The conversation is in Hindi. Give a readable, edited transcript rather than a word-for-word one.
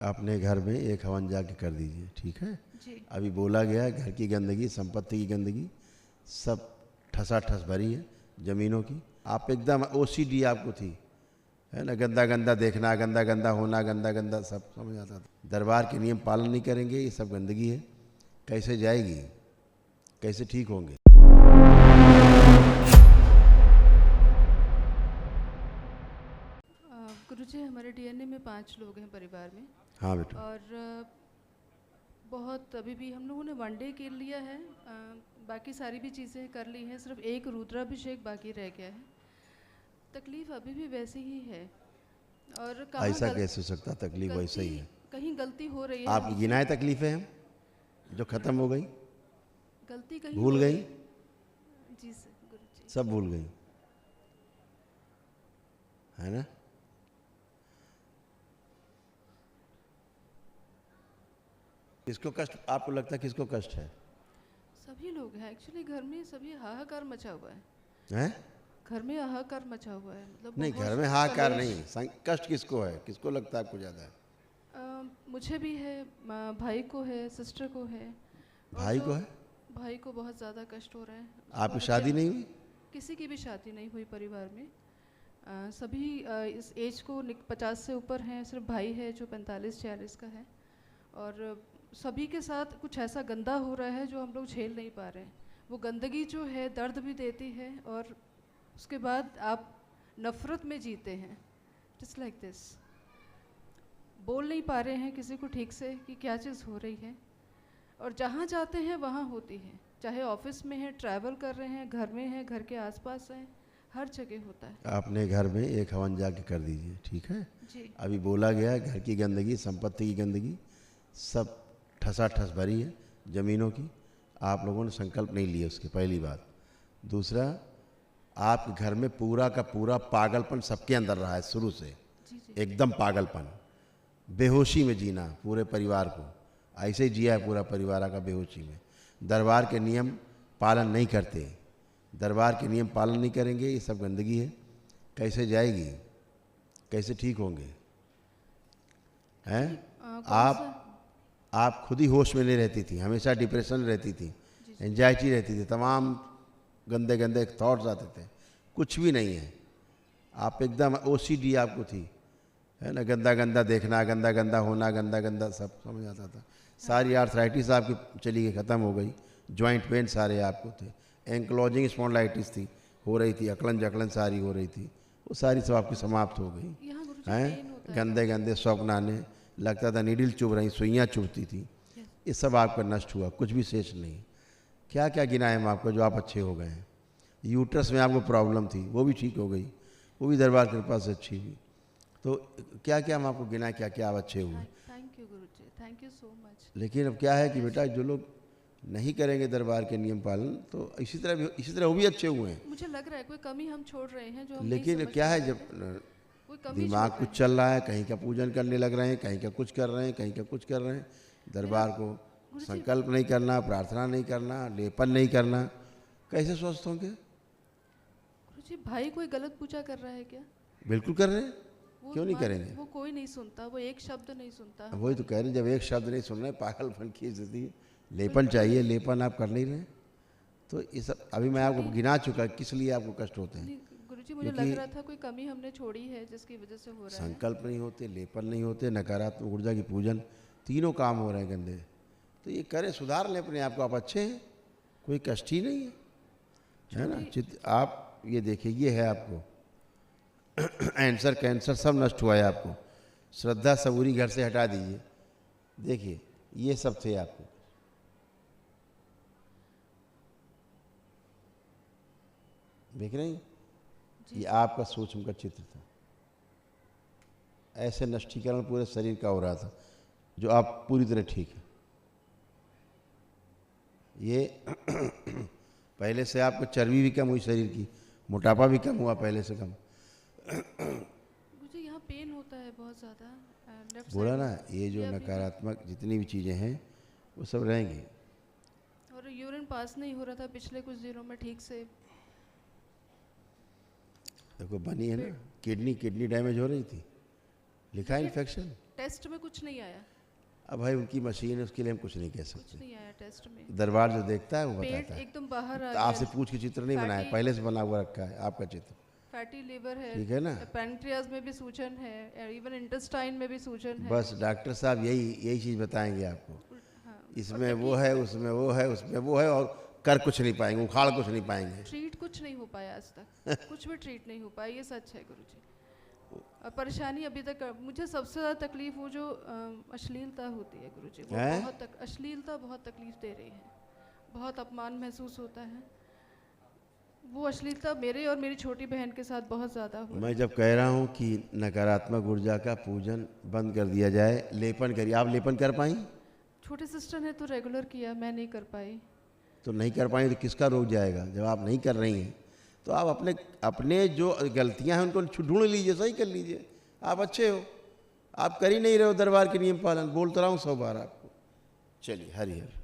अपने घर में एक हवन जाके कर दीजिए, ठीक है। जी। अभी बोला गया है घर की गंदगी, संपत्ति की गंदगी सब ठसाठस भरी है, ज़मीनों की। आप एकदम ओसीडी आपको थी, है ना, गंदा गंदा देखना, गंदा गंदा होना, गंदा गंदा सब समझ आता था। दरबार के नियम पालन नहीं करेंगे, ये सब गंदगी है, कैसे जाएगी, कैसे ठीक होंगे। गुरुजी, हमारे डीएनए में 5 लोग हैं परिवार में। हाँ बेटा। और बहुत अभी भी हम लोगों ने वनडे कर लिया है, बाकी सारी भी चीज़ें कर ली हैं, सिर्फ एक रुद्राभिषेक बाकी रह गया है। तकलीफ़ अभी भी वैसी ही है। और कहाँ ऐसा कैसे हो सकता, तकलीफ वैसे ही है। कहीं गलती हो रही है आप हमसे। गिनाए तकलीफें हम जो ख़त्म हो गई, गलती कहीं भूल हो गई, रही- जी सर, गुरुजी। सब भूल गई, है ना। किसको कष्ट आपको लगता है, किसको कष्ट है? सभी लोग हैं एक्चुअली, घर में सभी हाहाकार मचा हुआ है। हैं? घर में हाहाकार मचा हुआ है, मतलब नहीं, बहुत घर में हाहाकार कलेश। नहीं, कष्ट किसको है, किसको लगता है आपको ज़्यादा है? मुझे भी है, भाई को है, सिस्टर को है। और भाई जो को है? भाई को बहुत ज़्यादा कष्ट हो रहा है। आपकी बहुत शादी नहीं हुई? किसी की भी शादी नहीं हुई परिवार में। सभी इस एज को 50 से ऊपर हैं, सिर्फ भाई है जो 45-46 का है। और सभी के साथ कुछ ऐसा गंदा हो रहा है जो हम लोग झेल नहीं पा रहे हैं। वो गंदगी जो है दर्द भी देती है, और उसके बाद आप नफ़रत में जीते हैं, जस्ट लाइक दिस। बोल नहीं पा रहे हैं किसी को ठीक से कि क्या चीज़ हो रही है, और जहाँ जाते हैं वहाँ होती है, चाहे ऑफिस में है, ट्रैवल कर रहे हैं, घर में है, घर के आसपास हैं, हर जगह होता है। अपने घर में एक हवन जाके कर दीजिए, ठीक है। जी। अभी बोला गया है घर की गंदगी, संपत्ति की गंदगी सब ठसाठस भरी है, ज़मीनों की। आप लोगों ने संकल्प नहीं लिए उसकी, पहली बात। दूसरा, आपके घर में पूरा का पूरा पागलपन सबके अंदर रहा है शुरू से, जी। जी। एकदम पागलपन, बेहोशी में जीना पूरे परिवार को, ऐसे ही जिया है पूरा परिवार का बेहोशी में। दरबार के नियम पालन नहीं करते, दरबार के नियम पालन नहीं करेंगे, ये सब गंदगी है, कैसे जाएगी, कैसे ठीक होंगे, हैं? आप खुद ही होश में नहीं रहती थी, हमेशा डिप्रेशन रहती थी, एंजाइटी रहती थी, तमाम गंदे गंदे थॉट्स आते थे, कुछ भी नहीं है। आप एकदम ओसीडी आपको थी, है ना, गंदा गंदा देखना, गंदा गंदा होना, गंदा गंदा सब समझ आता था। सारी आर्थराइटिस आपकी चली गई, ख़त्म हो गई। जॉइंट पेन सारे आपको थे, एंक्लोजिंग स्पॉन्डिलाइटिस थी, हो रही थी, अकलन जकलन सारी हो रही थी, वो सारी सब आपकी समाप्त हो गई। यहाँ गुरुजी हैं? पेन होता है। गंदे गंदे स्वप्न आने लगता था, नीडल चुभ रही, सुइयाँ चुभती थी, ये सब आपका नष्ट हुआ, कुछ भी शेष नहीं। क्या क्या गिनाए हम आपको जो आप अच्छे हो गए हैं। यूट्रस में आपको प्रॉब्लम थी, वो भी ठीक हो गई, वो भी दरबार कृपा से अच्छी हुई। तो क्या क्या हम आपको गिनाए, क्या क्या आप अच्छे हुए। Thank you Guruji, thank you so much. लेकिन अब क्या है कि बेटा, जो लोग नहीं करेंगे दरबार के नियम पालन, तो इसी तरह वो भी अच्छे हुए हैं। मुझे लग रहा है कोई कमी हम छोड़ रहे हैं जो हम नहीं लेकिन समझ क्या पा है, रहे जब हैं। कोई कमी दिमाग छोड़ कुछ रहे चल रहा है, कहीं का पूजन करने लग रहे हैं, कहीं का कुछ कर रहे हैं, कहीं का कुछ कर रहे हैं, दरबार को गुरुजी- संकल्प नहीं करना, प्रार्थना नहीं करना, लेपन नहीं करना, कैसे स्वस्थ होंगे? गुरुजी, भाई कोई गलत पूजा कर रहा है क्या? बिल्कुल कर रहे हैं, वो क्यों नहीं करेंगे? वो कोई नहीं सुनता, वो एक शब्द नहीं सुनता। वही तो कह रहे हैं, जब एक शब्द नहीं सुन रहे, पागलपन की स्थिति, लेपन चाहिए, लेपन आप कर नहीं रहे। तो ये सब अभी मैं आपको गिना चुका, किस लिए आपको कष्ट होते हैं। गुरुजी, मुझे लग रहा था कोई कमी हमने छोड़ी है जिसकी वजह से हो रहा है। संकल्प नहीं होते, लेपन नहीं होते, नकारात्मक ऊर्जा की पूजन, तीनों काम हो रहे हैं गंदे। तो ये करें, सुधार लें अपने आप को, आप अच्छे हैं, कोई कष्ट ही नहीं है ना। आप ये देखिए, ये है आपको आंसर कैंसर सब नष्ट हुआ है आपको। श्रद्धा सबूरी घर से हटा दीजिए, देखिए ये सब थे आपको। देख रहे हैं, ये आपका सूक्ष्म का चित्र था। ऐसे नष्टीकरण पूरे शरीर का हो रहा था, जो आप पूरी तरह ठीक है। ये पहले से आपको चर्बी भी कम हुई शरीर की, मोटापा भी कम हुआ पहले से कम। मुझे यहाँ पेन होता है बहुत ज़्यादा, लेफ्ट बोला साइड ना, में। ये जो अभी भी। नकारात्मक जितनी भी चीज़ें हैं वो सब रहेंगी। और यूरिन पास नहीं हो रहा था पिछले कुछ दिनों में ठीक से। देखो बनी है ना, किडनी डैमेज हो रही थी, लिखा है इन्फेक्शन। टेस्ट में कुछ नहीं आया, अब भाई उनकी मशीन है, उसके लिए हम कुछ नहीं कह कुछ सकते। नहीं आया टेस्ट में। दरबार जो देखता है वो पेट बताता है। एकदम बाहर आ तो आपसे गया, पूछ के चित्र नहीं बनाया, फैटी- पहले से बना हुआ रखा है आपका चित्र। फैटी लिवर है, ठीक है ना? पैंक्रियाज में भी सूजन है, इवन इंटेस्टाइन में भी सूजन है। बस डॉक्टर साहब यही चीज़ बताएंगे आपको, हाँ, इसमें वो है, उसमें वो है, उसमें वो है, और कर कुछ नहीं पाएंगे, उखाड़ कुछ नहीं पाएंगे। ट्रीट कुछ नहीं हो पाया आज तक, कुछ भी ट्रीट नहीं हो पाया, ये सच है गुरुजी। और परेशानी अभी तक मुझे सबसे ज़्यादा तकलीफ वो जो अश्लीलता होती है गुरुजी, वो हैं? बहुत अश्लीलता बहुत तकलीफ दे रही है, बहुत अपमान महसूस होता है। वो अश्लीलता मेरे और मेरी छोटी बहन के साथ बहुत ज़्यादा हो रही मैं जब कह रहा हूँ कि नकारात्मक ऊर्जा का पूजन बंद कर दिया जाए, लेपन करिए। आप लेपन कर पाई? छोटे सिस्टर ने तो रेगुलर किया, मैं नहीं कर पाई। तो नहीं कर पाई तो किसका रोक जाएगा? जब आप नहीं कर रही हैं तो आप अपने जो गलतियां हैं उनको ढूंढ लीजिए, सही कर लीजिए। आप अच्छे हो, आप कर ही नहीं रहे हो दरबार के नियम पालन। बोल तो रहा हूँ 100 बार आपको। चलिए, हरि हर।